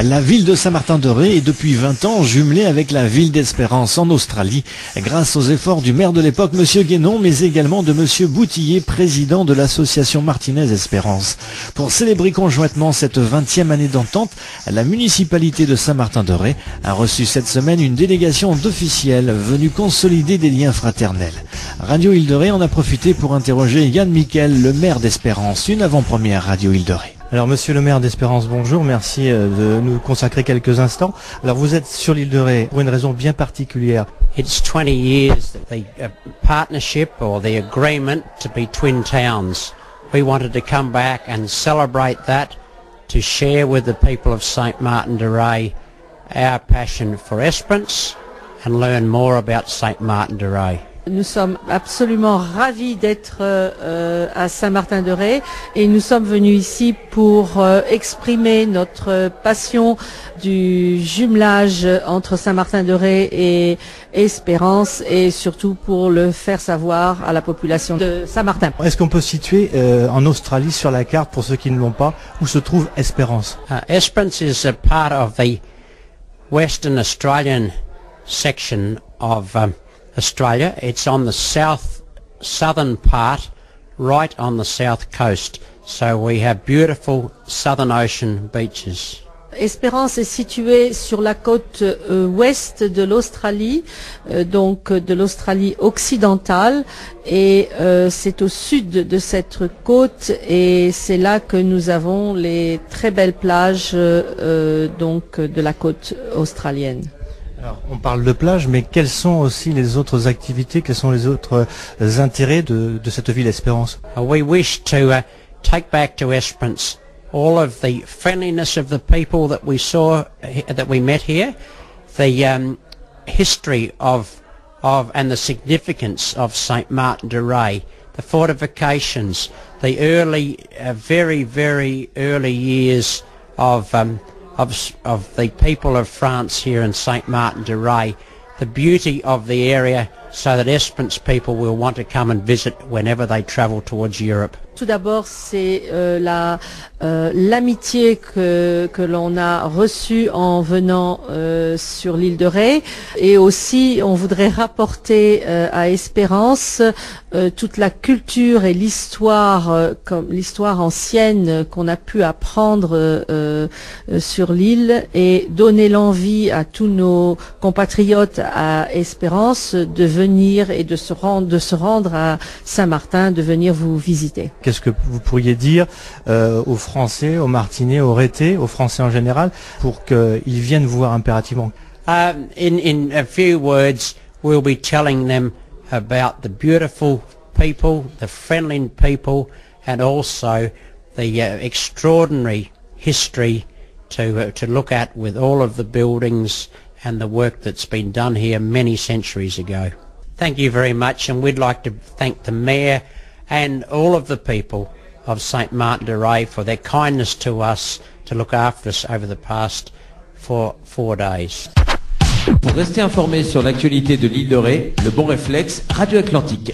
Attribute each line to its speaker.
Speaker 1: La ville de Saint-Martin-de-Ré est depuis 20 ans jumelée avec la ville d'Espérance en Australie, grâce aux efforts du maire de l'époque, M. Guénon, mais également de M. Boutillier, président de l'association martinaise Espérance. Pour célébrer conjointement cette 20e année d'entente, la municipalité de Saint-Martin-de-Ré a reçu cette semaine une délégation d'officiels venus consolider des liens fraternels. Radio Île-de-Ré en a profité pour interroger Yann Miquel, le maire d'Espérance, une avant-première Radio Île-de-Ré.
Speaker 2: Alors monsieur le maire d'Espérance, bonjour, merci de nous consacrer quelques instants. Alors vous êtes sur l'île de Ré pour une raison bien particulière.
Speaker 3: It's 20 years that the partnership or the agreement to be twin towns. We wanted to come back and celebrate that, to share with the people of St. Martin-de-Ré our passion for Esperance and learn more about St. Martin-de-Ré.
Speaker 4: Nous sommes absolument ravis d'être à Saint-Martin-de-Ré et nous sommes venus ici pour exprimer notre passion du jumelage entre Saint-Martin-de-Ré et Espérance et surtout pour le faire savoir à la population de Saint-Martin.
Speaker 2: Est-ce qu'on peut situer en Australie sur la carte, pour ceux qui ne l'ont pas, où se trouve Espérance?
Speaker 3: Esperance is a part of the Western Australian section of Australia. It's on the southern part, right on the south coast. So we have beautiful Southern Ocean beaches.
Speaker 4: Espérance est située sur la côte ouest de l'Australie, donc de l'Australie occidentale, et c'est au sud de cette côte et c'est là que nous avons les très belles plages donc de la côte australienne.
Speaker 2: Alors, on parle de plage, mais quelles sont aussi les autres activités, quels sont les autres intérêts de cette ville Espérance?
Speaker 3: We wish to take back to Esperance all of the friendliness of the people that we met here, the history of and the significance of St. Martin-de-Ré, the fortifications, the early, very early years of the people of France here in St. Martin-de-Ré, the beauty of the area so that Esperance people will want to come and visit whenever they travel towards Europe.
Speaker 4: Tout d'abord, c'est l'amitié que l'on a reçue en venant sur l'île de Ré, et aussi on voudrait rapporter à Espérance toute la culture et l'histoire, comme l'histoire ancienne qu'on a pu apprendre sur l'île, et donner l'envie à tous nos compatriotes à Espérance de venir et de se rendre à Saint-Martin, de venir vous visiter.
Speaker 2: Qu'est-ce que vous pourriez dire aux Français, aux Martinais, aux Rétais, aux Français en général, pour qu'ils viennent vous voir impérativement?
Speaker 3: In a few words, we'll be telling them about the beautiful people, the friendly people, and also the extraordinary history to look at with all of the buildings and the work that's been done here many centuries ago. Thank you very much, and we'd like to thank the Mayor and all of the people of St. Martin-de-Ré for their kindness to us to look after us over the past 4 days.
Speaker 5: Pour rester informé sur l'actualité de l'île de Ré, le bon réflexe Radio Atlantique.